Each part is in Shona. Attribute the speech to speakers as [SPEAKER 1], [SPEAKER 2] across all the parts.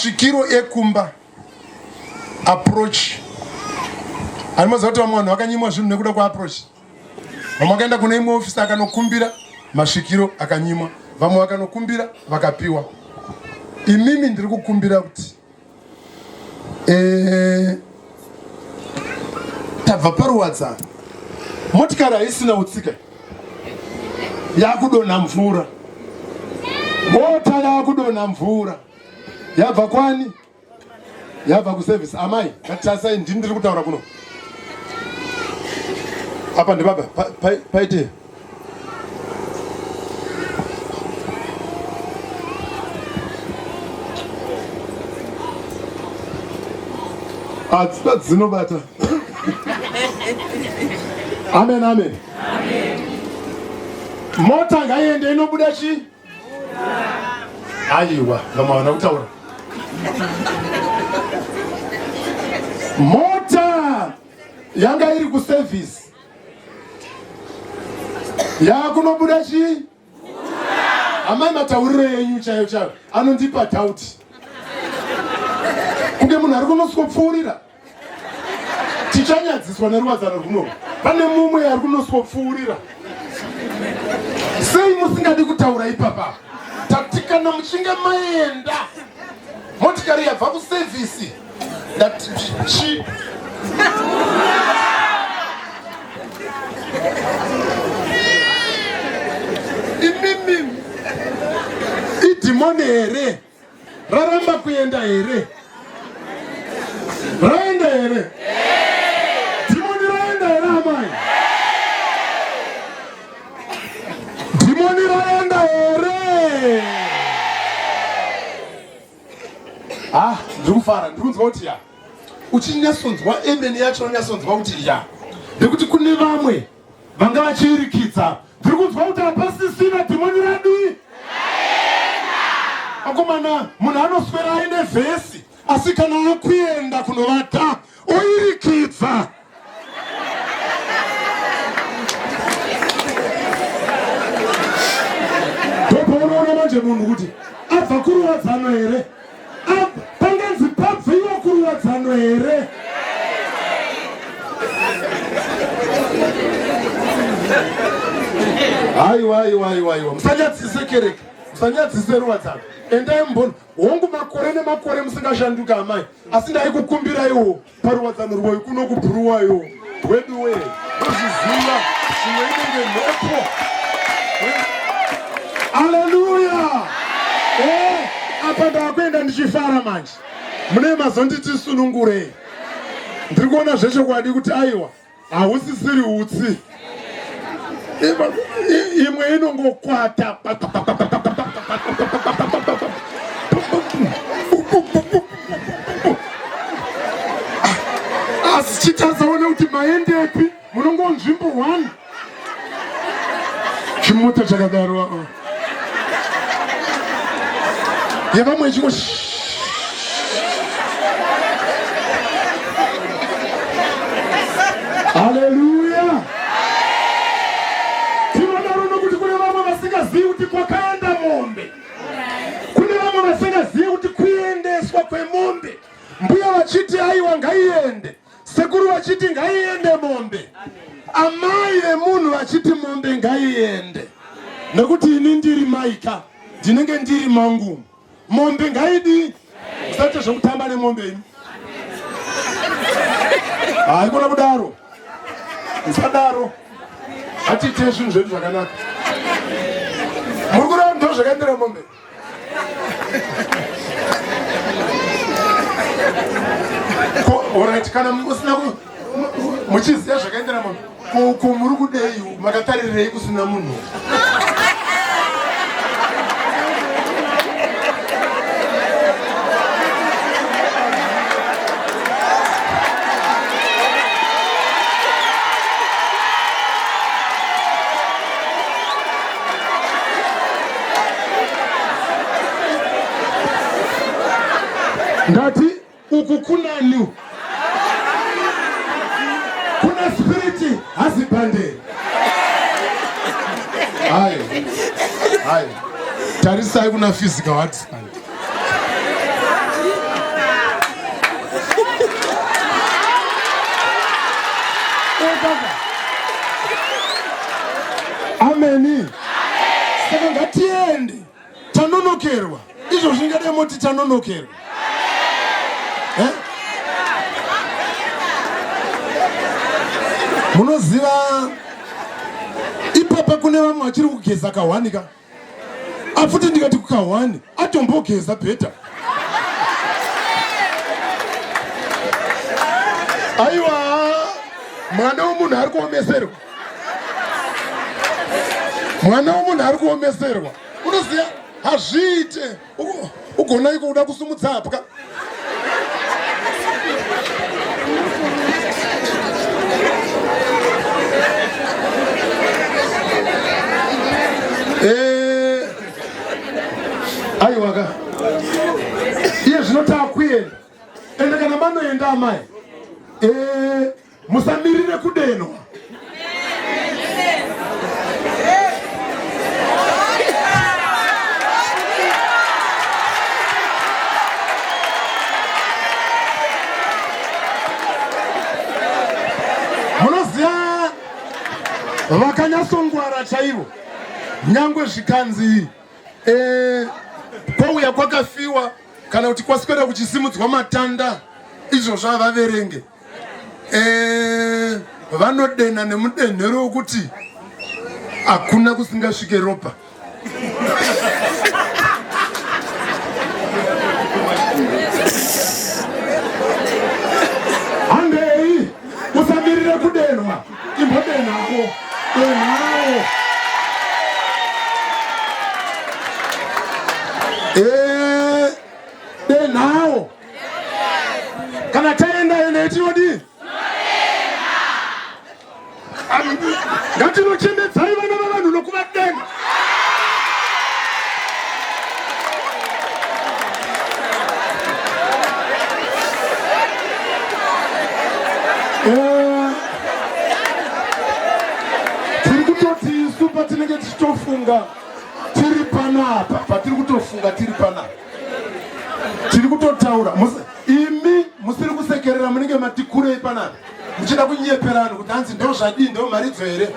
[SPEAKER 1] masvikiro ekumba approach. Anomaziva kuti vamwe vanhu vakanyimwa zvinhu nekuda kwaapproach. Vamwe vakaenda kune imwe ofisi akanokumbira masvikiro akanyimwa, vamwe vakanokumbira vakapiwa. Imimi ndiri kukumbira kuti tabva paruwadzano, motikari haisina utsika yakudonha mvura, mota yakudonha mvura, yabva kwani? Yabva kuservice. Amai, ngatitasai, ndini ndiri kutaura kuno. Apa ndibaba paite dzinobata. Amen, amen. Mota ngaiende inobuda chi? Aiwa, ngamawana kutaura. Mota yanga iri kuservice yakunobuda chi? Amai matauriro yenyu chaiyo chaiyo anondipa doubt. Kunge munhu ari kunoswopfuurira tichanyadziswa neruwadzano runo. Pane mumwe ari kunoswopfuurira. Sei musingadi kutaura ipapa? Tatikana muchinge maenda motikari yabva kuservice that chi imimi idhimoni here raramba kuenda here? Raenda here? Dhimoni raenda here amai? Dhimoni raenda here? Ndikufara, ndikunzwa kuti ya uchinyasonzwa emene yacho nyasonzwa kuti ya ndikuti kune vamwe vanga vachirikidza. Ndiri kunzwa kuti hapasisina dhimoni radi. Akomana, munhu anoswera aine vhesi asi kana akuenda kunovata oirikidza. Ndopaunoona manje munhu kuti abva kuruwadzano here? Panganzi pabviwa kuruwadzano here? Aiwa, musanyadzise kereke, musanyadzise ruwadzano. Endai mboni, hongu makore nemakore musingashanduka amai. Asi ndai kukumbiraiwo paruwadzano rwayo kuno kubhuruwayo. Wedu we, uzviziva zvimwe inenge mhepo. Haleluya! Apa ndakuenda ndichifara manje. Mune mazonditi sunungure. Ndiri kuona zvechokwadi kuti aiwa hausisiri utsi. Imwe inongokwata. Asi chitazaona kuti maendepi munongonzvimbo 1 chimota chakadaro yevamwe chiko. Haleluya! Tinodaro nokuti kune vamwe vasingazivi kuti kwakaenda mombe, kune vamwe vasingazivi kuti kuendeswa kwemombe. Mbuya vachiti aiwa ngaiende, sekuru vachiti ngaiende mombe, amai vemunhu vachiti mombe ngaiende. Nekuti ini ndiri maika, ndinenge ndiri mangu. Mombe ngaidi, usati zvokutamba nemombe imi. Haikona kudaro. Musadaro. Atiite zvinhu zvedu zvakanaka. Muri kuramba ndo zvakaendera mombe. Alright, kana musina muchiziva zvakaendera mombe. Muri kudei makatarirei kusina munhu. Ngati uku kunani? Kuna spiriti hazipande. Hayi. Tarisai kuna physical heart. tanonokerwa. Munoziva ipapa kune vamwe vachiri kugeza kahwani ka. Afuti ndikati kukahwani atombogeza bheta. Aiwa, mwana womunhu ari kuomeserwa. Mwana womunhu ari kuomeserwa. Unoziva hazviite ugona iko kuda kusumudza apwa. Aiwa ka iye zvinotava kuenda ende kana manoenda amai musamirire kudenwa. Munoziva vakanyasongwara chaivo nyangwe zvikanzi kwauya kwakafiwa kana kuti kwaswera kuchisimudzwa matanda izvo zvavaverenge vanodena nemudenhero wokuti hakuna kusingasvike ropa. Handei musamirire kudenwa, imbodenhako denhawo. Denhawo kana taenda ene tinodi ngatinochemedzai vana vavanhu nokuvadenga. Tiri kutoti isu patinenge tichitofunga tiri panapa, patiri kutofunga tiri panapa tiri kutotaura imi musiri kusekerera munenge mati kurei panapa muchida kunyeperana kuti hanzi ndo zvadii ndo maridzo here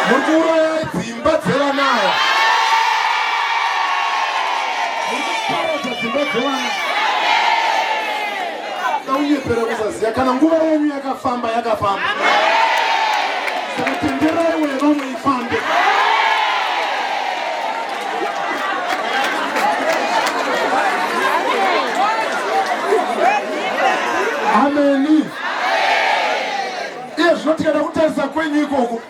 [SPEAKER 1] muri kuuraya dzimba dzevanawa muri kuparadza dzimba dzevana naunyepera kusaziya kana nguva yenyu yakafamba saka tenderai wevamwe ifambe. Ameni. Iye zvinotikada kutarisa kwenyu ikoko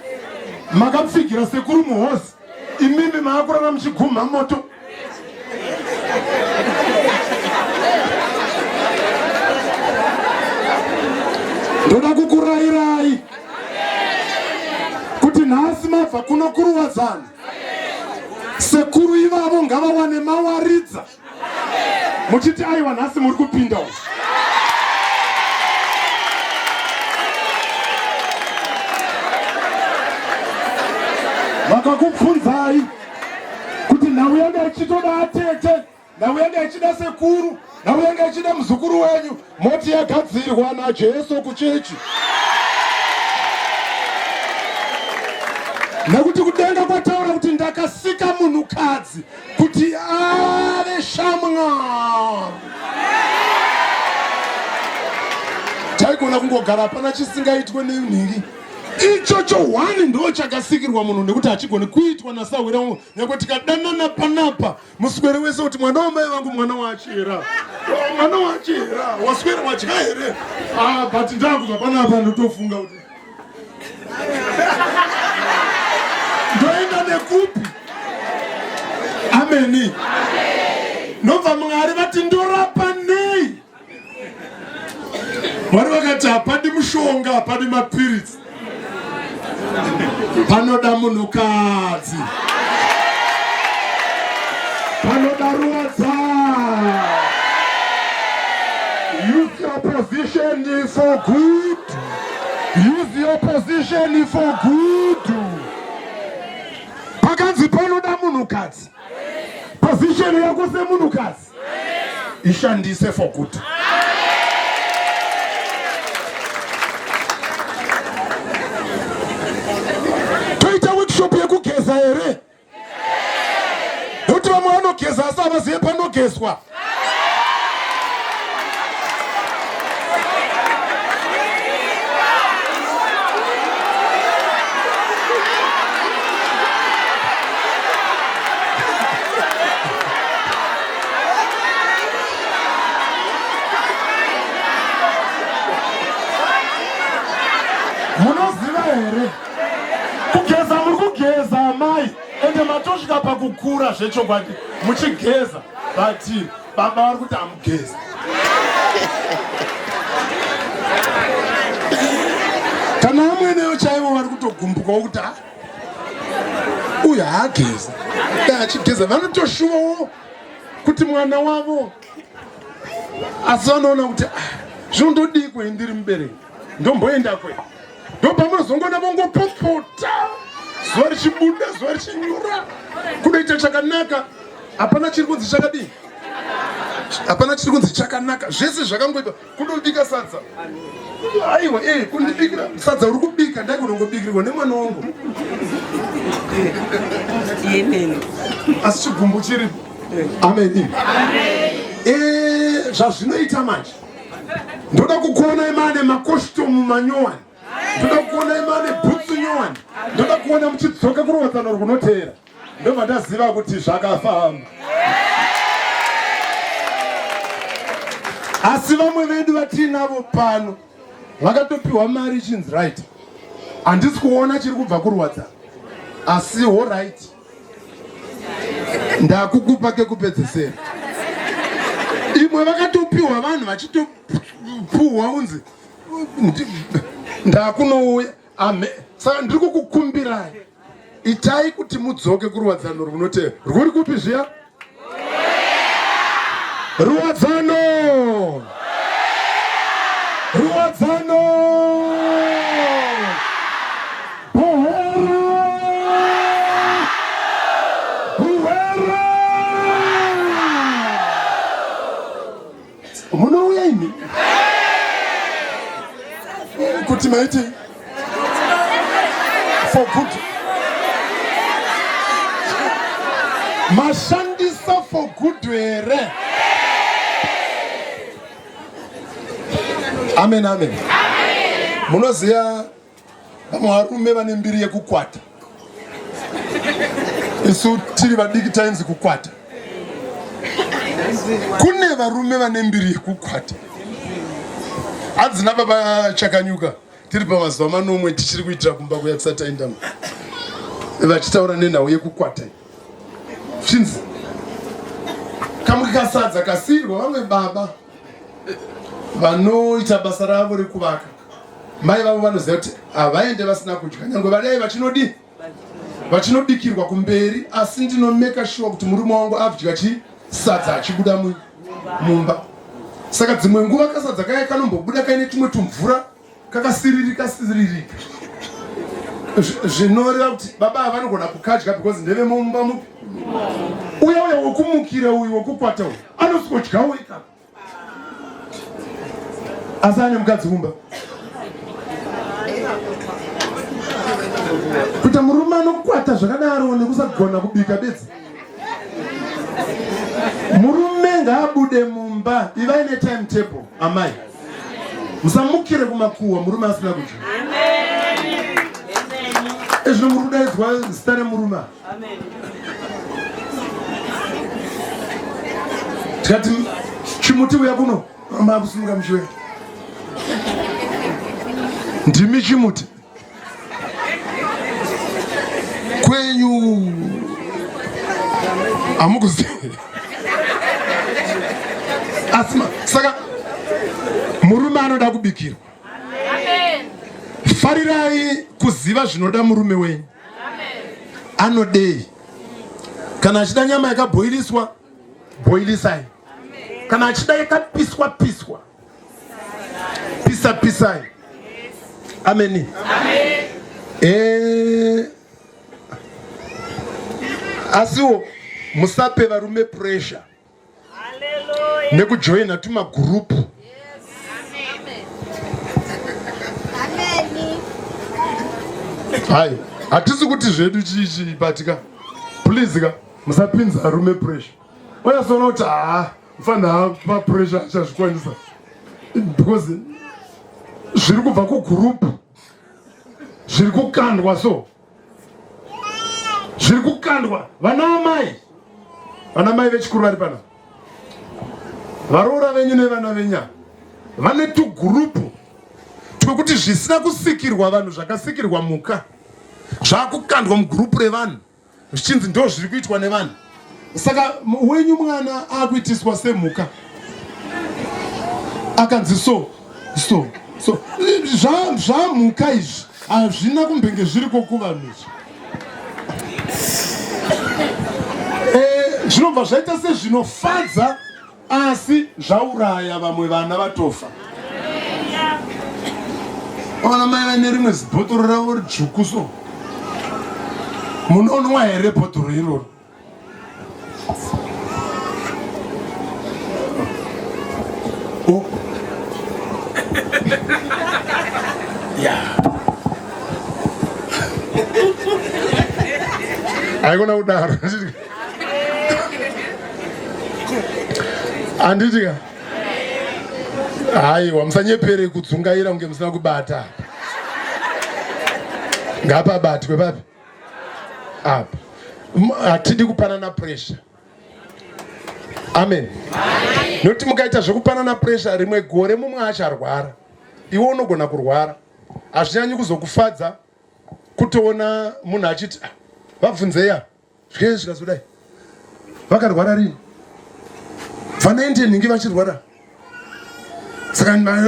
[SPEAKER 1] makapfigira sekuru muhosi imimi maakurara muchigumha moto. Ndoda kukurayirai kuti nhasi mabva kuno kuruwadzana sekuru ivavo ngavawane mawaridza muchiti aiwa nhasi muri kupinda umu. Vakakubvunzai kuti nhau yanga ichitoda atete, nhau yanga ichida sekuru, nhau yanga ichida muzukuru wenyu, moti yagadzirwa naJesu kuchechi. Nekuti kudenga kwataura kuti ndakasika munhukadzi kuti ave shamwa. Taigona kungogara pana chisingaitwe nenhingi. Ichocho wani ndo chakasikirwa munhu nekuti hachigoni kuitwa nasawira nyangwe tikadanana panapa muswere wese kuti mwana wamai vangu mwana wachera waswera wadya here but ndakubva panapa ndotofunga kuti ndoenda nekupi. Ameni. Nobva Mwari vati ndorapa nei. Mwari vakati hapadi mushonga hapadi mapiritsi panoda munhukadzi panoda ruwadza. Use your position for good. Use your position for good. Pakanzi panoda munhukadzi, position yako semunhukadzi ishandise for good. Toita workshop yekugeza here. Nekuti vamwe vanogeza asi havazive panogezwa. mutosvika pakukura zvechokwadi muchigeza but baba vari kuti hamugezi. Kana amwenewo chaivo vari kutogumbukawo kuti uyu haagezi achigeza, vanotoshuvawo kuti mwana wavo, asi vanoona kuti zvinondodii kwei ndiri mubereki ndomboenda kwei, ndopamunozongona vongopopota zuva richibuda zuva richinyura kunoita chakanaka. Hapana chiri kunzi chakadii, hapana chiri kunzi chakanaka, zvese zvakangoipa. Kundobika sadza, aiwa kundibikira sadza uri kubika ndai kunongobikirwa nemwana wangu, asi chigumbu chiripo. Amen. Zvazvinoita manje, ndoda kukuona imane makostomu manyowani, ndoda kukuona imane bhutsu nyowani, ndoda kuona muchidzoka kurovadzano runoteera. Ndobva ndaziva kuti zvakafamba. Asi vamwe vedu vatinavo pano vakatopiwa mari ichinzi right, handisi kuona chiri kubva kurwadza, asi all right, ndakukupa kekupedzesera. Imwe vakatopiwa vanhu vachitopuhwa unzi ndakunouya. Saka ndiri kukukumbirai, itai kuti mudzoke kurwadzano runoteera. Rwuri kupi zviya? Ruwadzano! Ruwadzano! Buhera! Buhera! Munouya imi? Kuti maiti? For good. Mashandisa for good here. Amen, amen. Munoziya vamwe varume vane mbiri yekukwata. Isu tiri vadiki tainzi kukwata. Kune varume vane mbiri yekukwata. Hadzina baba chakanyuka. Tiri pamazuva manomwe tichiri kuitira kumba kuya kusati taenda vachitaura nenhau yekukwata. Zvinzi kamukasadza kasirwa vamwe baba vanoita basa ravo rekuvaka. Mai vavo vanoziva kuti havaende vasina kudya, nyange vadai vachinobikirwa kumberi, asi ndinomeka sure kuti murume wangu avdya chisadza achibuda mumba. Saka dzimwe nguva kasadza kaya kanombobuda kaine tumwe tumvura kakasiririka siririka, zvinoreva kuti baba havanogona kukadya because ndeve mumba mupi. Uya wokumukira uyu wokukwata uyu anosodyawo ikapa, asi ane mukadzi mumba. Kuti murume anokwata zvakadaro nekusagona kubika bedzi, murume ngaabude mumba. Ivai netimetable amai, musamukire kumakuhwa murume asina kudya. Ezvino muri kudaidzwa zita remurume. Tikati chimuti uya kuno makusunga mushiwe ndimi chimuti kwenyu hamukuziva. Asima saka murume anoda kubikirwa. Farirai kuziva zvinoda murume wenyu. Anodei. Kana achida nyama yakabhoiliswa, boilisai. Kana achida yakapiswa, pisai. Amen. Asiwo musape varume pressure nekujoina tumagurupu. Hai, hatisi kuti zvedu chichibatika. Please ka musapinza varume pressure. Uyasona kuti mfana pa pressure achazvikwanisa because zviri kubva kugurupu, zviri kukandwa, so zviri kukandwa. Vana mai vechikuru vari pana, varoora venyu nevana venya vane tugurupu twekuti zvisina kusikirwa vanhu zvakasikirwa muka zvakukandwa mugurupu revanhu zvichinzi ndo zviri kuitwa nevanhu. Saka wenyu mwana akuitiswa semhuka akanzi so zvamhuka izvi hazvina kumbenge zviriko kuvanhu izvi. Zvinobva zvaita sezvinofadza asi zvauraya vamwe vana vatofa. Ona mai vane rimwe zibhotoro ravo ridzvuku so, munonwa here bhotoro iroro? Haikona kudaro handitika haiwa, musanyepere kudzungaira kunge musina kubata. Ngapabatwe papi apa. Hatidi kupanana pressure. Amen. Nokuti mukaita zvekupanana pressure rimwe gore mumwe acharwara, iwe unogona kurwara. Hazvinyanyi kuzokufadza kutoona munhu achiti vabvunzeya zvikei zvikazodai, vakarwara rini, vanaende nhingi vachirwara. Saka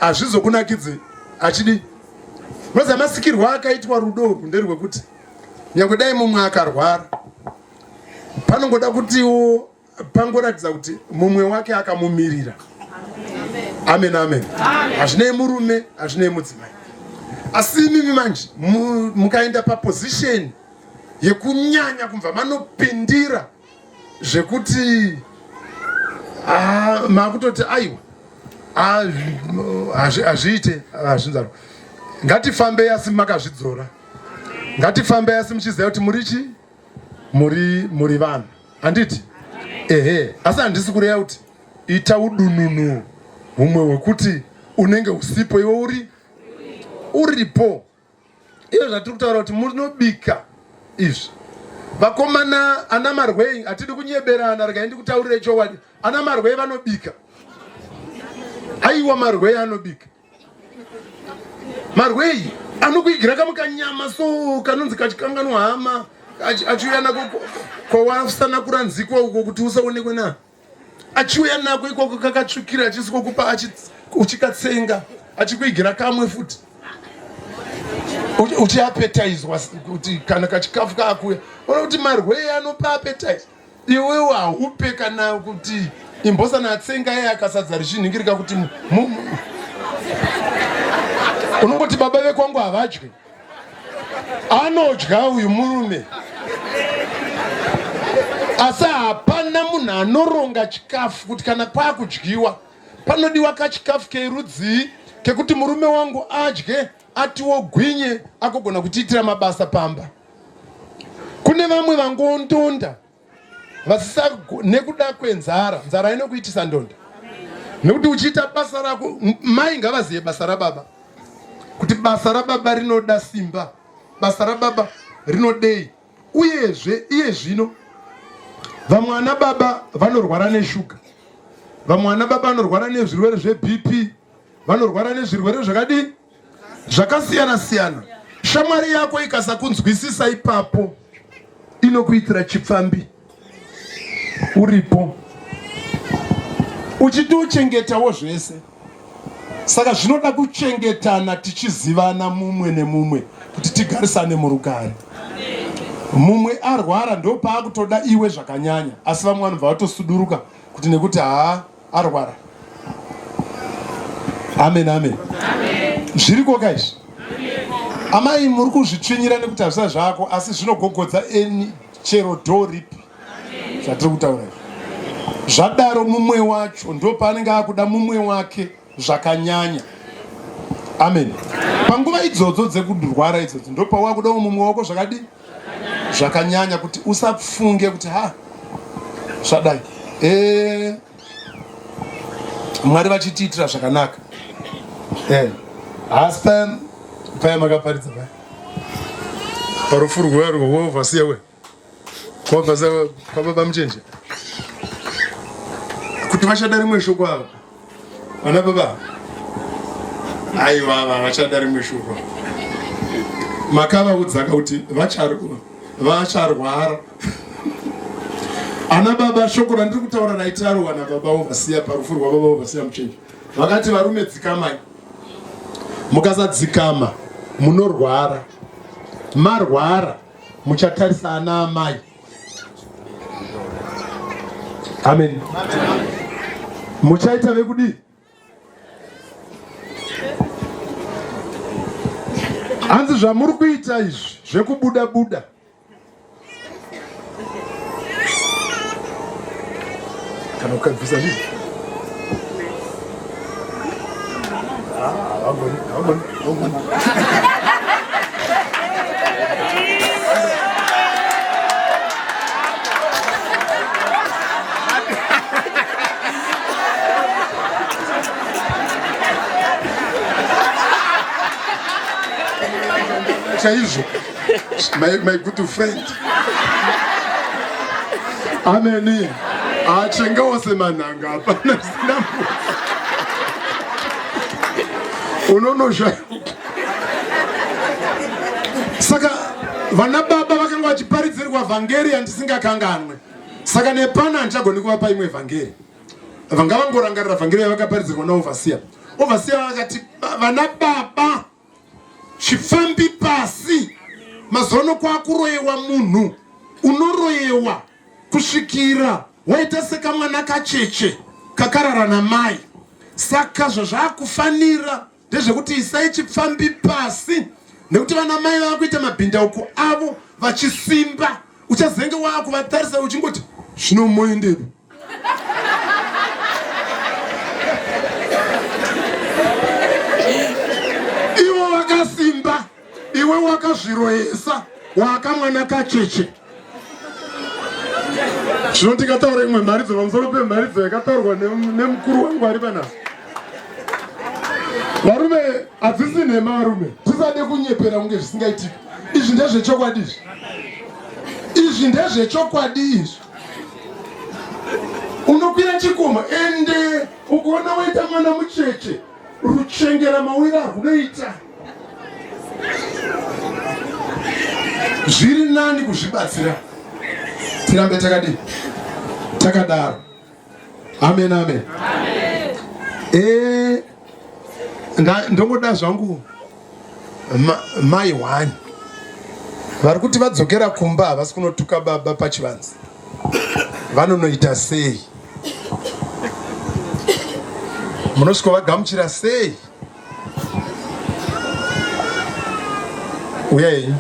[SPEAKER 1] hazvizokunakidzi achidi. Roza masikirwa akaitwa rudo nderwekuti nyange dai mumwe akarwara, panongoda kutiwo pangoratidza kuti mumwe wake akamumirira. Amen, amen. Hazvinei murume, hazvinei mudzimai. Asi mimi manje mukaenda paposition yekunyanya kumva manopindira zvekuti makutoti aiwa hazviite hazvinzaro. Ngatifambei asi makazvidzora. Ngatifambei asi muchiziva kuti murichi muri vanhu. Handiti? Ehe. Asi handisi kureva kuti ita udununu humwe hwekuti unenge usipo iwe uripo. Iyo zvatiri kutaura kuti munobika izvi. Vakomana ana Marwei, hatidi kunyeberana rekaindi kutaurire chokwadi. Ana Marwei vanobika. Aiwa Marwei anobika. Marwei anokuigira kamukanyama so kanonzi kachikanganwa hama achiuya nako kwawasana kuranzikwa uko kuti usaonekwe na. Achiuya nako ikoko kakatsvukira achisikokupa uchikatsenga achikuigira kamwe futi. Uchiapetizwa kuti kana kachikafu kakuya. Ona kuti Marwei anopa appetize. Iwewe haupe kana kuti imbosana atsenga yeye akasadza richinhingirika kuti unongoti baba vekwangu havadyi. Anodya uyu murume. Asi hapana munhu anoronga chikafu kuti kana kwakudyiwa panodiwa kachikafu kerudzii kekuti murume wangu adye atiwo gwinye akogona kutiitira mabasa pamba. Kune vamwe vangondonda vasisa nekuda kwenzara. Nzara inokuitisa ndonda. Nekuti uchiita basa rako, mai ngavazive basa rababa. Kuti basa rababa rinoda simba. Basa rababa rinodei. Uyezve iye zvino vamwe ana baba vanorwara neshuga. Vamwe ana baba vanorwara nezvirwere zveBP. Vanorwara nezvirwere zvakadini? Zvakasiyana siyana. Shamwari yako ikasakunzwisisa ipapo inokuitira chipfambi. Uripo. Uchitochengetawo zvese. Saka zvinoda kuchengetana tichizivana mumwe nemumwe kuti tigarisane murugare. Mumwe arwara ndo paakutoda iwe zvakanyanya, asi vamwe vanobva vatosuduruka kuti nekuti arwara. Amen, amen. Zviriko kaizvi. Amai muri kuzvitsvinyira nekuti hazvisa zvako asi zvinogogodza eni chero dhoripi. Zvatiri kutaura. Zvadaro mumwe wacho ndo paanenge akuda mumwe wake zvakanyanya. Amen. Panguva idzodzo dzekurwara idzodzo ndo pawakuda mumwe wako zvakadini? Zvakanyanya kuti usafunge kuti zvadai. Mwari vachitiitira zvakanaka. Asi paya makaparidza paya. Parufu rwewe vasiya we. Kwabvasa papa muchenje. Kuti vachada rimwe shoko ava. Vana baba. Aiwa vachada rimwe shoko. Makava udzaka kuti vacharwara. Ana baba shoko randiri kutaura raitaurwa nababa Ovasiya parufu rwababa Ovasiya Muchinji. Vakati varume dzikamai. Mukasadzikama munorwara. Marwara muchatarisa ana amai. Amen. Muchaita vekudi. Hanzi zvamuri kuita izvi zvekubuda buda. Kana ukabvisa ndizvo. Wagoni. Chaizvo. My good friend. Amen. Achenga wasemananga hapana sina. Unonosha. Saka vana baba vakanga vachiparidzirwa vhangeri handisingakanganwe. Saka nepana handichagoni kuvapa imwe vhangeri. Vangavangorangarira vhangeri yavakaparidzirwa naOvasiya. Ovasiya vakati vana baba chifambi pasi. Mazono kwakuroyewa munhu. Unoroyewa kusvikira waita sekamwana kacheche kakarara namai. Saka zvazvakufanira ndezvekuti isai chipfambi pasi, nekuti vana mai vakuita mabhindauko avo vachisimba. Uchazenge wakuvatarisa uchingoti zvinomoendero. Ivo vakasimba, iwe wakazviroyesa, wakamwana kacheche. Zvinotikataura imwe mharidzo pamusoro pemharidzo yakataurwa nemukuru wangu ari panapa. Varume hadzisi nhema varume. Tisade kunyepera kunge zvisingaitika. Izvi ndezvechokwadi izvi. Izvi ndezvechokwadi izvi. Unokwira chikomo ende ukoona waita mwana mucheche ruchengera mawira rwunoita. Zviri nani kuzvibatsira. Tirambe takadini. Takadaro. Amen, amen. Ndongoda zvangu mai wani vari kuti vadzokera kumba havasi kunotuka baba pachivanze. Vanonoita sei? Munosvika vagamuchira sei? Uyai.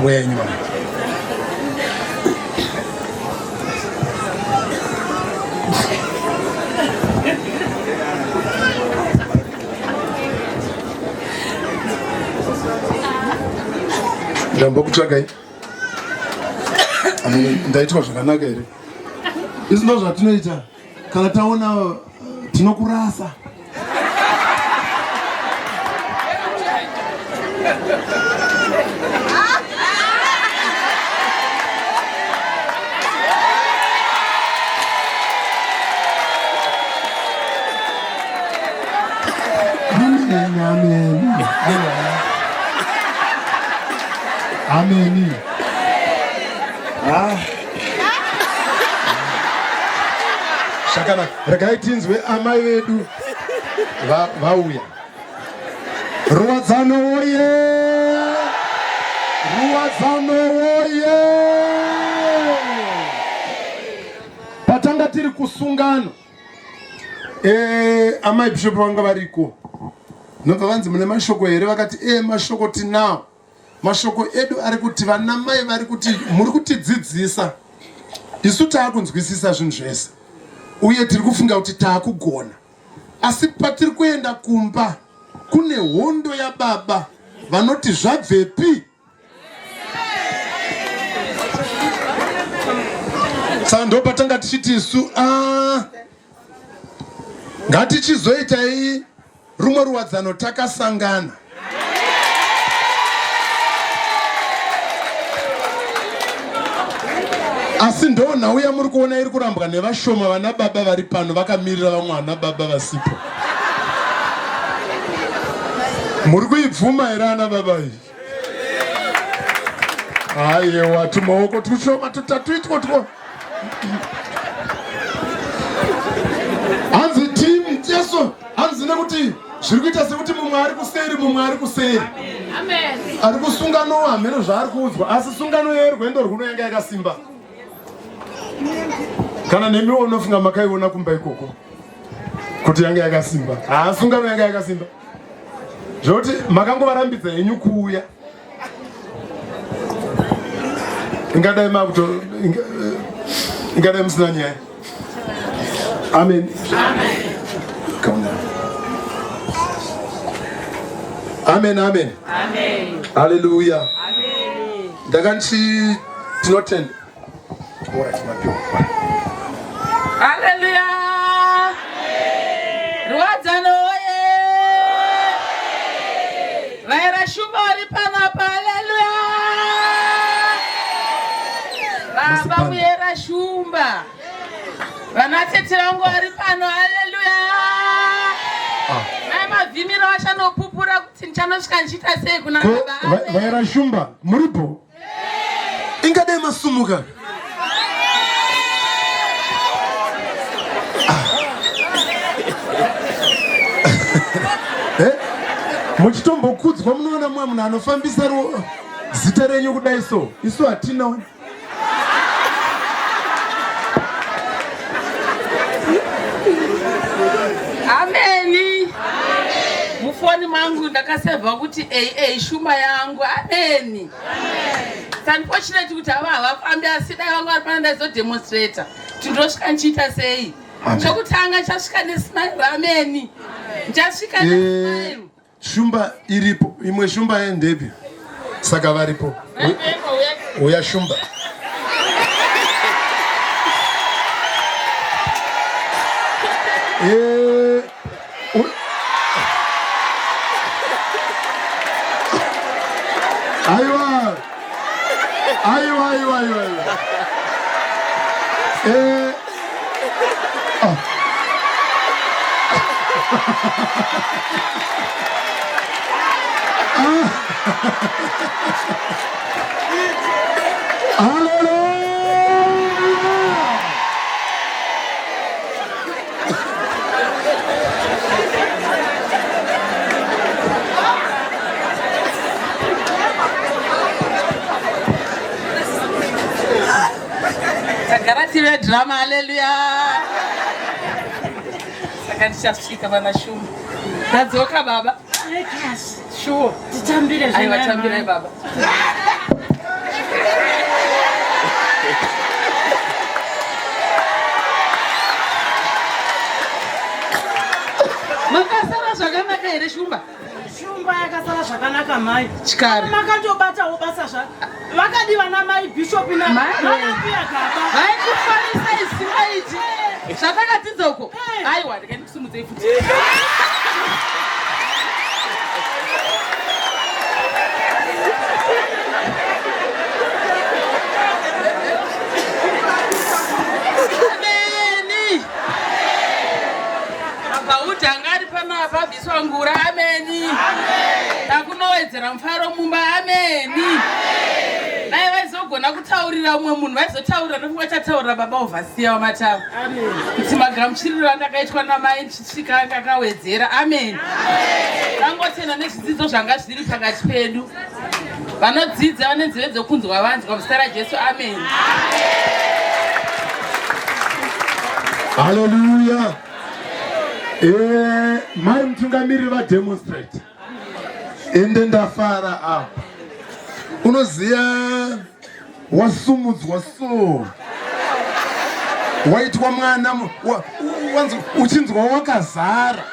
[SPEAKER 1] Uyai nyuma. Ndambo kutsvakai. Ndaitwa zvakanaka here? Izvi ndo zvatinoita kana taona tinokurasa. Amen. Shakana, regai tinzwe amai vedu vauya. Ruwadzano oye! Ruwadzano oye! Patanga tiri kusungano. Amai bishop vanga variko. Nobva vanzi mune mashoko here vakati mashoko tinawo. Mashoko edu ari kuti vana mai vari kuti muri kutidzidzisa. Isu taakunzwisisa zvinhu zvese. Uye tiri kufunga kuti taakugona. Asi patiri kuenda kumba kune hondo yababa vanoti zvabvepi. Saka ndo patanga tichiti isu ngatichizoitai rumwe ruwadzano takasangana. Asi ndo nhau yamuri kuona iri kurambwa nevashoma vana baba vari pano vakamirira vamwe vana baba vasipo. muri kuibvuma here ana baba iyi? Aiwa, tumaoko tushoma tutatuitwa two. Hanzi team Jesu, hanzi nekuti zviri kuita sekuti mumwe ari kuseri, mumwe ari kuseri. Amen. Ari kusungano hameno zvaari kuudzwa, asi sungano yerwendo rwuno yanga yakasimba. Kana nemiwo unofunga makaiona kumba ikoko kuti yanga yakasimba. Sungano yanga yakasimba. Zvoti makangovarambidza henyu kuuya. Ingadai makuto ingadai musina nyaya. Amen. Amen. Amen, amen. Amen. Hallelujah. Amen. Daganchi tinotend.
[SPEAKER 2] Hallelujah. Ruadzano oye. Vaira shumba vari panapa. Hallelujah. Baba muyera shumba. Vanatete vangu vari pano. Hallelujah. Vimira vashanopupura kuti ndichanosvika ndichita sei kuna baba.
[SPEAKER 1] Vaira shumba muripo? Ingadai masumuka. Muchitombokudzwa munoona munhu anofambisa zita renyu kudai so. Isu hatina.
[SPEAKER 2] Ameni. Mufoni mangu ndakasevha kuti shumba yangu. Ameni. Unfortunately kuti havafambi asi dai vangu vari pana ndaizodemonstrata kuti ndosvika ndichiita sei. Chokutanga chasvika nesmile. Ameni. Ndichasvika nesmile.
[SPEAKER 1] Shumba iripo. Imwe shumba yendepi. Saka varipo. Uya shumba. Aiwa.
[SPEAKER 2] Tagarative drama. Hallelujah. Saka ndichasvika pana shumba. Tadzoka baba.
[SPEAKER 3] Yes.
[SPEAKER 2] Sure.
[SPEAKER 3] Titambire zvino.
[SPEAKER 2] Aiwa, tambirai baba. Makasara zvakanaka here shumba?
[SPEAKER 3] Shumba yakasara zvakanaka mai.
[SPEAKER 2] Chikari.
[SPEAKER 3] Makandobatawo basa zvako. Vakadiwa namai bishop na vanakuya gaba.
[SPEAKER 2] Vaikufanisa isimaiti. Zvatakadzidza uko. Aiwa, ndikakusumudzei futi. Ameni. Abauti angari panapa bviswa ngura. Ameni. Takunowedzera mufaro mumba. Ameni. Nai vaizogona kutaurira umwe munhu vaizotaurira ndofunga chataurira baba ovhasiya wamatavo. Kuti magamuchiriro andakaitwa namai ndichisvika anga akawedzera. Amen. Tangotenda nezvidzidzo zvanga zviri pakati pedu. Vanodzidza vane nzeve dzokunzwa vanzwa muzita raJesu. Amen.
[SPEAKER 1] Hallelujah. Mai mutungamiriri vademonstrate. Ende ndafara apa. Unoziya wasumudzwa so. Waitwa mwana uchinzwa wakazara.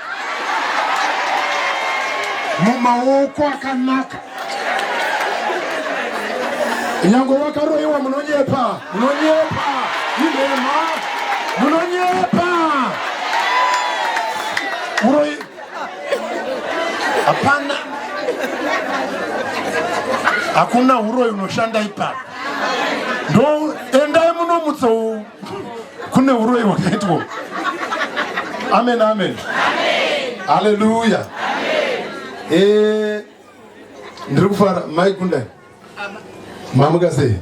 [SPEAKER 1] Mumaoko akanaka. Nyango wakaroiwa munonyepa. Inema. Munonyepa. Uroi. Hapana. Hakuna uroi unoshanda ipapo. Ndo endai munomutsa kune uroi wakaitwa. Amen. Hallelujah. ndiri kufara mai Gundani mamuka sei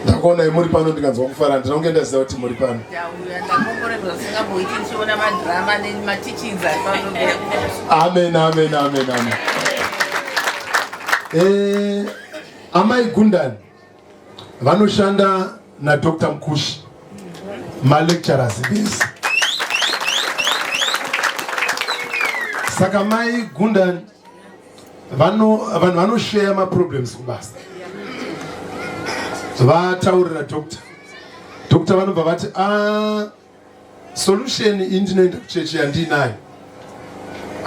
[SPEAKER 1] ndakuona muri pano ndikanzwa kufara ndinonge ndaziva kuti muri pano amen amen amen amen amai Gundani vanoshanda naDr. Mkushi malecturers vese. Saka mai Gundani vanhu vanoshare maproblems kubasa. Vataurira Dr. vanobva vati solution indinoenda kuchechi yandinayo.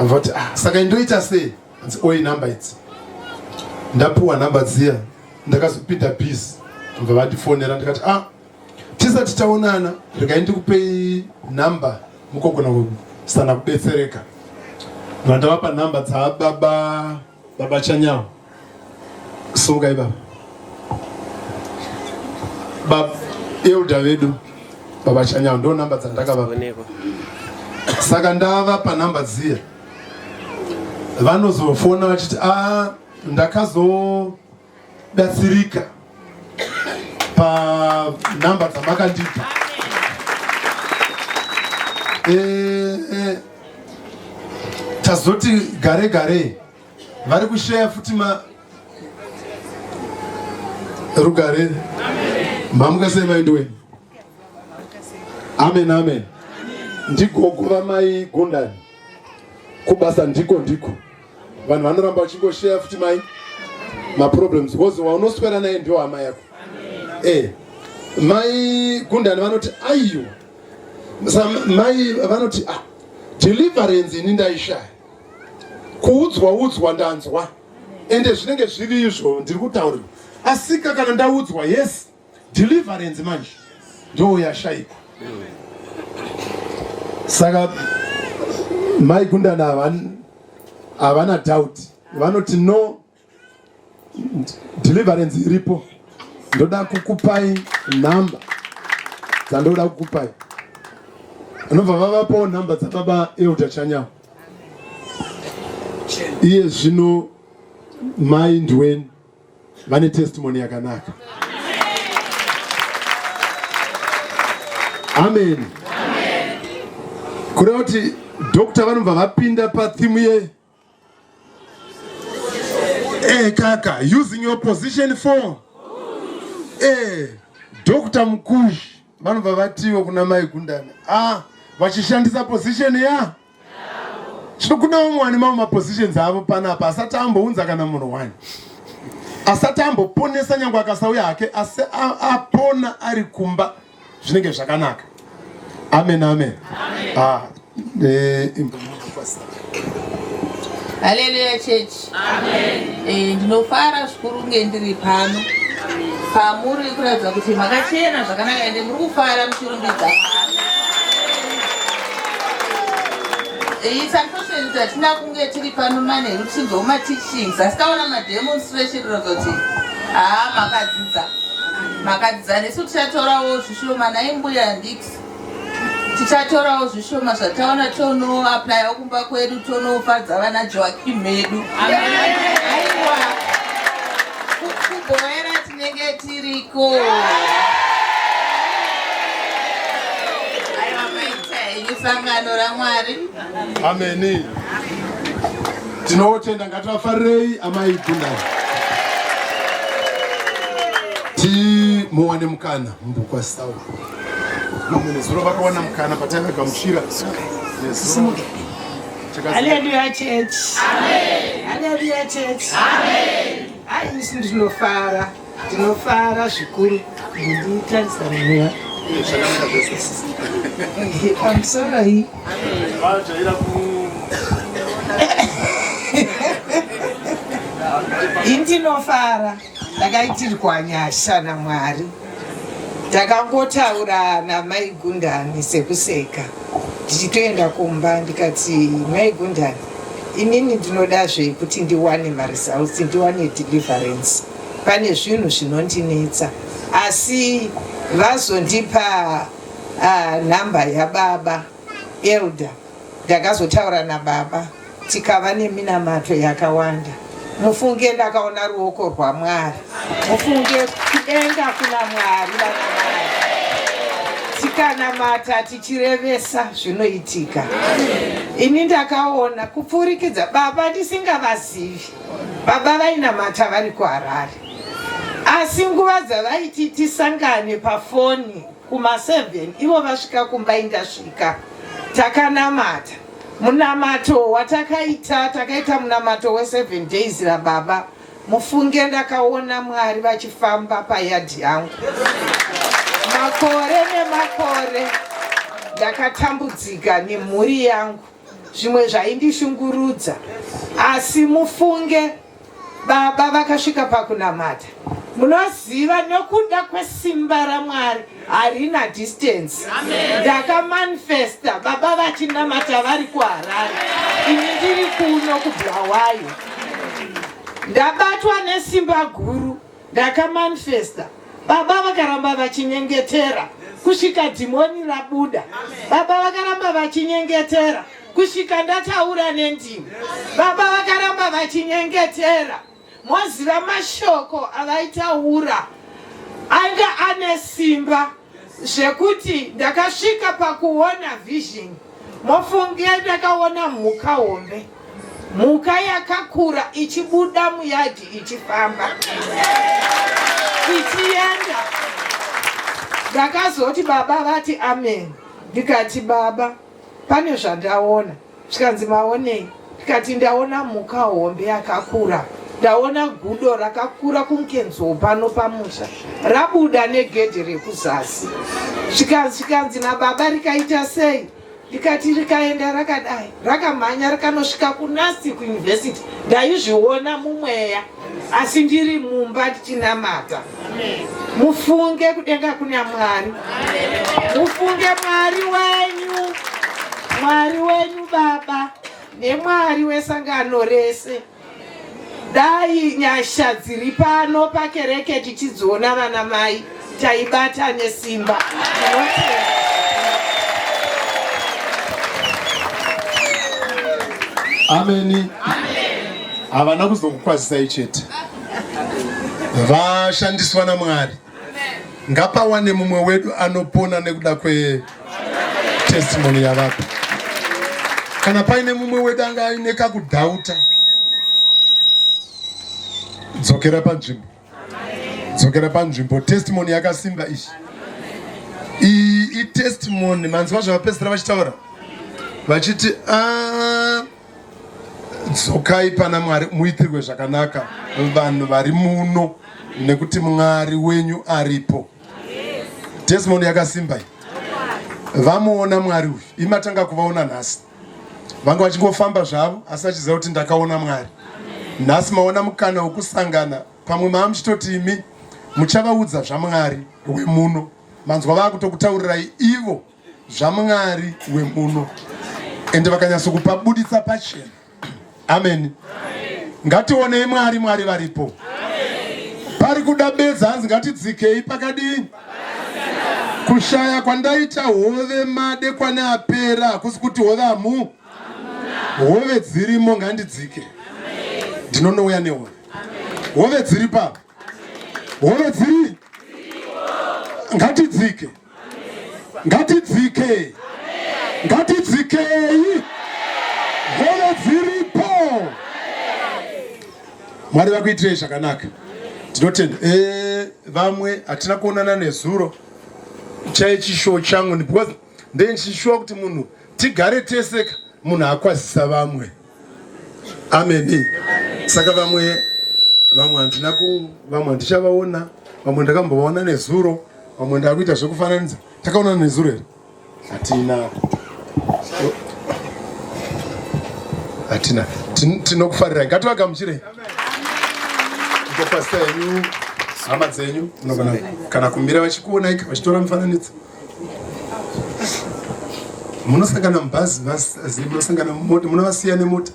[SPEAKER 1] Vati saka indoita sei? Oi number idzi. Ndapuwa number dziya ndakazopinda busy. Vabva vatifonera ndikati tisati taonana regai ndikupei number mukogona kusana kudetsereka. Vandavapa number baba Chanyawo. Simukai baba Elder vedu baba Chanyawo ndo number dzandakavapa. Saka ndavapa number dziya vanozofona vachiti ndakazobatsirika panhamba dzamakandipa. Tazoti gare vari kushare futi rugare mamuka sei maindiwe. Amen amen. Ndigogo mai Gundani kubasa ndiko vanhu vanoramba vachingoshare futi maproblems because waunoswera naye ndio hama yako. Mai Gundani vanoti aiyo mai vanoti deliverance ini ndaishaya kuudzwa ndanzwa ende zvinenge zviri izvo ndiri kutaurira asika kana ndaudzwa yes deliverance manje ndo yashayikwa. Saka mai Gundani havana doubt vanoti no deliverance iripo. Ndoda kukupai namba dzandoda kukupai anobva vavapawo namba dzababa Elder Chanyawo. Iye zvino mai Ndweni vane testimony yakanaka. Amen. Kureva kuti Dr. vanobva vapinda patheme kaka using your position for Dr. Mkushi vanobva vatiwo kuna mai Gundani vachishandisa position ya kuna umwe mamwe mapositions avo panapa asati ambounza kana munhu wani asati amboponesa nyangwe akasauya hake asi apona ari kumba zvinenge zvakanaka. Amen amen.
[SPEAKER 4] Hallelujah church. Amen. Ndinofara zvikuru ngendiri pano pamuri kuratidza kuti makachena zvakanaka ende muri kufara muchirumbidza. It's unfortunate that tina kunge tiri pano mane ruchinzo teachings asi taona mademonstration kuti makadzidza nesu tichatorawo zvishoma naimbuya ndix tichatorawo zvishoma zvataona tonoaplyawo kumba kwedu tonofadza vana Joakim medu. Aiwa kuboera tinenge tiriko. Aiwa maita sangano raMwari.
[SPEAKER 1] Amen. Tinotenda ngativafarirei amai Gundani. Muwane mukana mbukwa sawa. Zuro vakawana mukana patanga gamushira.
[SPEAKER 3] Hallelujah church.
[SPEAKER 4] Amen.
[SPEAKER 3] Hallelujah church.
[SPEAKER 4] Amen.
[SPEAKER 3] Isi tinofara zvikuru. Nditarisana. I'm sorry. Indinofara ndakaitirwa nyasha naMwari. Ndakangotaura namai Gundani sekuseka. Ndichitoenda kumba ndikati mai Gundani inini ndinodazve kuti ndiwane maresults ndiwane deliverance. Pane zvinhu zvinondinetsa asi vazondipa namba yababa Elder. Ndakazotaura nababa
[SPEAKER 5] tikava neminamato yakawanda. Mufunge ndakaona ruoko rwaMwari, mufunge kudenga kuna Mwari vana Mwari. Tikanamata tichirevesa zvinoitika. Ini ndakaona kupfurikidza baba ndisingavazivi. Baba vainamata vari kuHarare, asi nguva dzavaiti tisangane pafoni kuma7 ivo vasvika kumba indasvika takanamata. Munamato takaita munamato we7 days rababa. Mufunge ndakaona Mwari vachifamba payadhi yangu. Makore nemakore ndakatambudzika nemhuri yangu, zvimwe zvaindishungurudza, asi mufunge baba vakasvika pakunamata. Munoziva nekuda kwesimba raMwari harina distance. Ndakamanifesta baba vachinamata vari kuHarare, ini ndiri kuno kuBulawayo. Ndabatwa nesimba guru, ndakamanifesta baba vakaramba vachinyengetera kusvika dhimoni rabuda. Baba vakaramba vachinyengetera kusvika ndataura nendimi. Baba vakaramba vachinyengetera. Moziva mashoko avaitaura anga ane simba zvekuti ndakasvika pakuona vision. Mofunge ndakaona mhuka hombe, mhuka yakakura ichibuda muyadhi ichifamba ichienda. Ndakazoti baba vati amen. Ndikati baba pane zvandaona. Zvikanzi maonei? Ndikati ndaona mhuka hombe yakakura, ndaona gudo rakakura kungenzo pano pamusha rabuda negedhe rekuzasi. Zvikanzi nababa rikaita sei? Ndikati rikaenda rakadai, rakamhanya rikanosvika kunasi kuuniversity. Ndaizviona mumweya asi ndiri mumba ndichinamata. Mufunge kudenga kuna Mwari. Mufunge Mwari wenyu baba neMwari wesangano rese. Dai nyasha dziri pano pakereke tichidziona vana mai taibata nesimba.
[SPEAKER 1] Ameni. Havana kuzokukwazisai chete. Vashandiswa naMwari. Ngapawane mumwe wedu anopona nekuda testimony yavapa. Kana paine mumwe wedu anga aine kakudhauta, dzokera panzvimbo. Dzokera panzvimbo. Testimony yakasimba ishi. I testimony manzwa zvavapedzisira vachitaura vachiti dzokai pana Mwari muitirwe zvakanaka vanhu vari muno nekuti Mwari wenyu aripo. Testimony yakasimba iyi. Vamuona Mwari uyu. Imatanga kuvaona nhasi. Vanga vachingofamba zvavo asi vachiziva kuti ndakaona Mwari. Nhasi maona mukana wokusangana pamwe maamuchitoti imi muchavaudza zvaMwari wemuno. Manzwa vakutokutaurirai ivo zvaMwari wemuno. Ende vakanyatsokupa pachena. Amen. Ngationei Mwari varipo. Pari kuda bedza hanzi ngatidzikei pakadini. Kushaya kwandaita hove madekwane apera hakusi kuti hove hamu. Hove dzirimo ngandidzike. Ndinonouya nehove. Hove dziri pa. Hove dziri. Ngatidzike. Ngatidzike. Ngatidzikei. Hove dziripo. Mwari vakuitirei zvakanaka. Tinotenda. Vamwe hatina kuonana nezuro. Chaichishow changu because ndichishuwa kuti munhu tigare teseka munhu akwazisa vamwe. Amen. Saka vamwe handina vamwe handichavaona, vamwe ndakambovaona nezuro, vamwe ndakuita zvekufananidza. Takaona nezuro here? Hatina. Tinokufarira. Ngativagamuchirei. Pastor yenyu, hama dzenyu, kana kumira vachikuonai vachitora mufananidzo. Munosangana mubhazi, munosangana mumota, munovasiya nemota.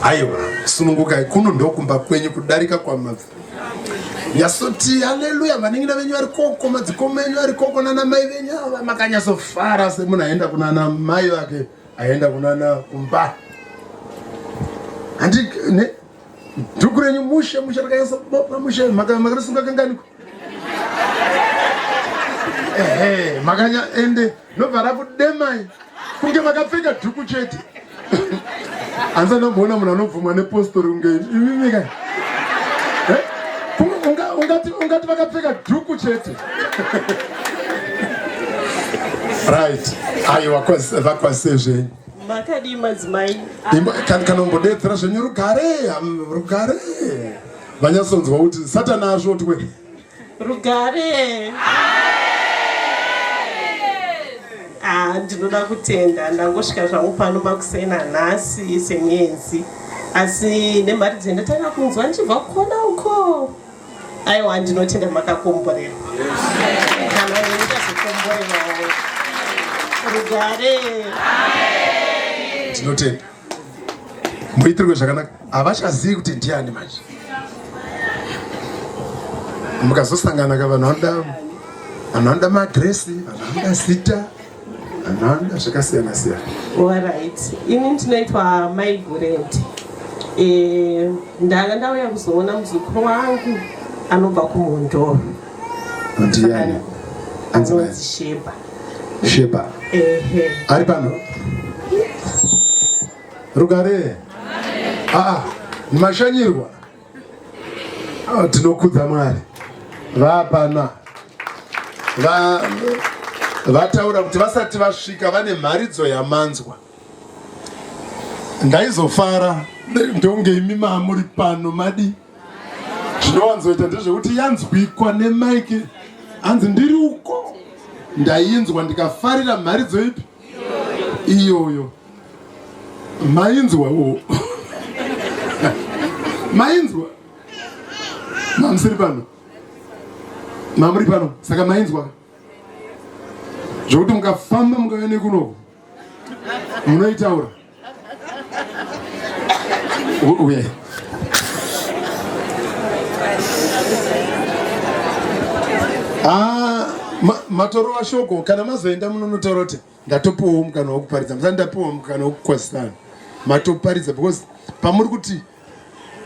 [SPEAKER 1] Aiwa, sunungukai kuno ndokumba kwenyu kudarika kwamabvi. yasoti haleluya vanengina venyu vari koko madzikoma enyu ari koko nana mai venyu ava makanyasofara semunhu aenda kunana mai vake aenda kunana kumba handi dhuku renyu mushe rakaisa mushe makarisunga kanganiko makanya ende nobva rakudemai kunge makapfeka dhuku chete hanzi anomboona munhu anobvumwa nepostori kunge imimika ungati vakapfeka dhuku chete right aiwa vakwasise zvenyu
[SPEAKER 3] makadi madzimai
[SPEAKER 1] kana umbodedzera zvenyu rugare vanyasonzwa kuti satana asvotwe
[SPEAKER 3] rugare. Ndinoda kutenda ndangosvika zvangu pano makusena nhasi senyenzi asi nemhari dzendatanga kunzwa ndichibva kukona uko. Aiwa ndinotenda makakomborera kana ndinotazokomborerawo rugare.
[SPEAKER 1] Tinotenda muitirwe zvakanaka havachazivi kuti ndiani manje mukazosangana kavanhu vanoda madresi vanhu vanoda zita vanhu zvakasiyana siyana.
[SPEAKER 3] Alright, ini ndinoitwa Mai Gurend. Ndanga ndauya kuzoona muzukuru wangu anobva kuMondoro.
[SPEAKER 1] Ndiani?
[SPEAKER 3] Anonzi Sheba.
[SPEAKER 1] Sheba. Ari pano? Rugare. Mashanyirwa. Tinokudza Mwari. Vapana. Vataura kuti vasati vasvika vane mharidzo yamanzwa. Ndaizofara ndonge imi muri pano madi. Zvinowanzoita ndezvekuti yanzwikwa nemaiki. Hanzi ndiri uko. Ndainzwa ndikafarira mharidzo ipi? Iyoyo. Mainzwa uwo. Mainzwa. Mamusiri pano. Mamuri pano. Saka mainzwa. Zvokuti mukafamba mukauya nekunoku munoitaura uye matorova shoko kana mazoenda munonotaura kuti ndatopiwawo mukana wokuparidza musati ndapiwa mukana wokukwasisana matoparidza because pamuri kuti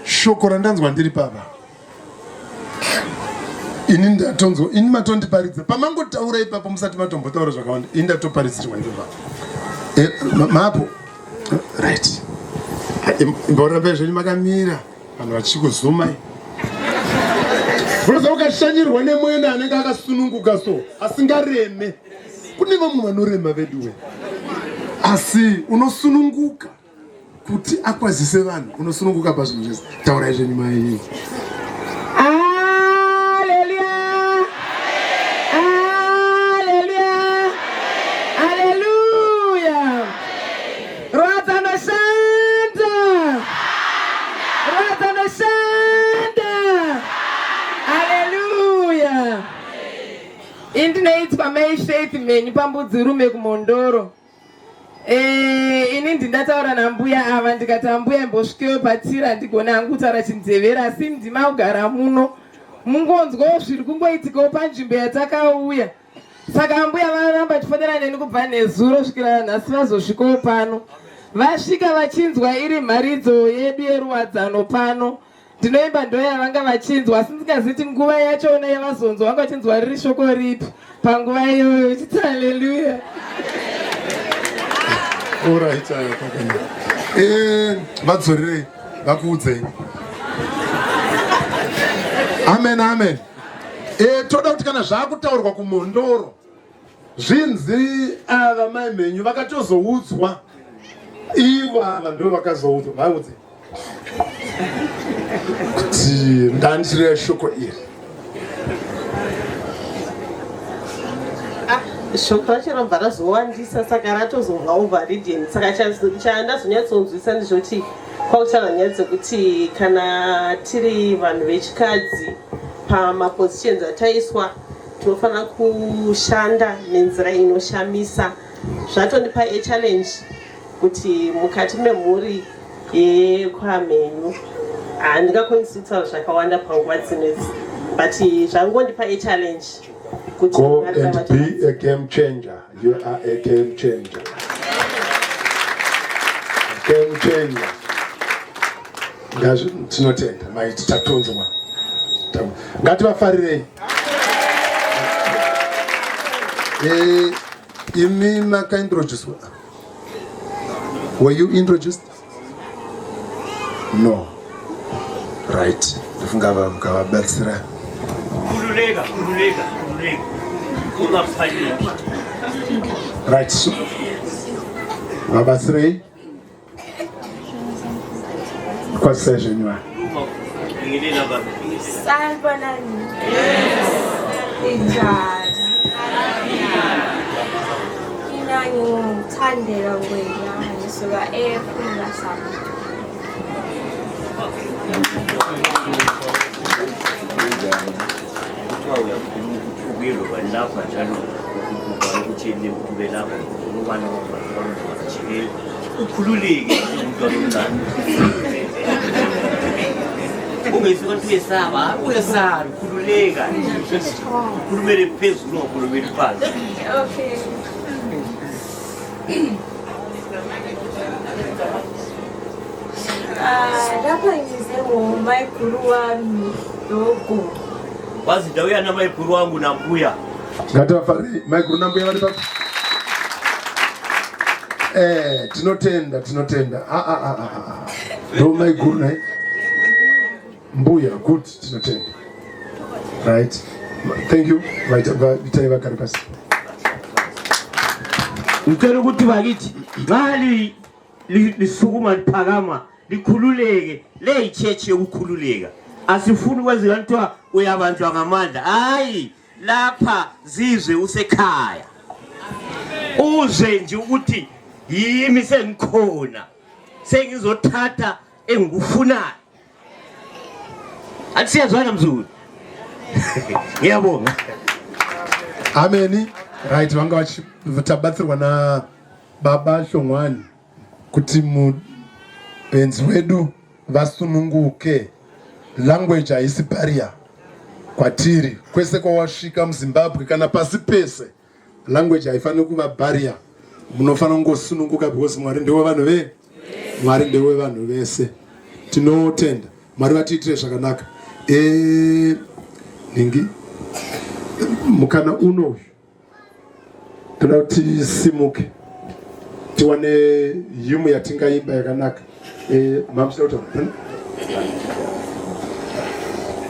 [SPEAKER 1] shoko randanzwa ndiri papa ini ndatonzwa ini matondiparidza pamangotaura ipapo musati matombotaura zvakawanda ini ndatoparidzirwa ndibva mapo right imboramba zvenyu makamira vanhu vachikuzumai unoza ukashanyirwa nemwena anenge akasununguka so asingareme kune vamwe vanorema veduwe asi unosununguka kuti akwazise vanhu unosununguka pazvinhu zvese taurai zvenyu mai.
[SPEAKER 6] Indinoitwa Mai Faith Menyu pambudzi rume kuMondoro. Ini ndindataura nambuya ava ndikati ambuya imbosvikeyo patira ndigona hangu kutaura chinzevera asi ndima kugara muno mungonzwawo zviri kungoitikawo panzvimbo yatakauya. Saka ambuya varamba chifonera neni kubva nezuro svikira nhasi vazosvikawo pano. Vasvika vachinzwa iri mharidzo yedu yeruwadzano pano. Ndinoimba ndoya vanga vachinzwa asi ndingaziti nguva yachona yavazonzwa vanga vachinzwa riri shoko ripi panguva iyoyo. Chiti haleluya.
[SPEAKER 1] Alright, vadzorerei vakuudzei. Amen, amen. Toda kuti kana zvakutaurwa kuMondoro zvinzi ava mai menyu vakatozoudzwa ivo ava ndo vakazoudzwa vaudze kuti ndandireva shoko iri.
[SPEAKER 3] Shoko racho rabva razowandisa saka ratozonga overridden. Saka chandazonyatsonzwisa ndizvoti kwakutaura nyaya dzekuti kana tiri vanhu vechikadzi pamapositions ataiswa tinofanira kushanda nenzira inoshamisa. Zvatondipa challenge kuti mukati memhuri yekwamenyu handingakwanisi kutaura zvakawanda panguva dzinedzi but zvangondipa challenge kuti
[SPEAKER 1] Go and be a game changer. You are a game changer. Game changer. Tinotenda maiti tatonzwa. Ngativafarirei. Imi makaintroduce. Were you introduced? No. Right. Ndifungava mukavabatsira.
[SPEAKER 7] Kurulega.
[SPEAKER 1] Right. So. Vabatsirei. What session you are?
[SPEAKER 8] Salbanani. Injani. Inangithandela wena ngisuka eFunda sami.
[SPEAKER 7] Ukhululeke umntwana omncane. Ungisuka tuyesaba, uyesaba, ukhululeka. Ukhulumele phezulu, ukhulumele phansi.
[SPEAKER 8] Okay. Lapha ngize ngomayikhulu wami Dogo.
[SPEAKER 7] Wazi ndawo yana mayikhulu wangu nambuya.
[SPEAKER 1] Ngatafari mayikhulu nambuya vari papi. Tinotenda. Ndo mayikhulu naye. Mbuya, good, tinotenda. Right. Thank you. Right, vitaiva karipasi.
[SPEAKER 7] Ngicela ukuthi bakithi ngali lisukuma liphakama likhululeke le church yokukhululeka asifuni kwenzeka kuthiwa uyabanjwa ngamandla hayi lapha zizwe usekhaya uze nje ukuthi yimi sengikhona sengizothatha engikufunayo akusiyazwana mzulu ngiyabonga
[SPEAKER 1] Amen. Right, vanga vatabatsirwa na baba Shongwani kuti muenzi wedu vasununguke. Language haisi barrier kwatiri kwese kwawasvika muZimbabwe kana pasi pese. Language haifani kuva barrier. Munofana kungosununguka because Mwari ndewe vanhu ve Mwari ndewe vanhu vese. Tinotenda Mwari vatiitire zvakanaka. Ningi mukana uno toda kuti simuke tiwane yumu yatingaimba yakanaka. Mamsauta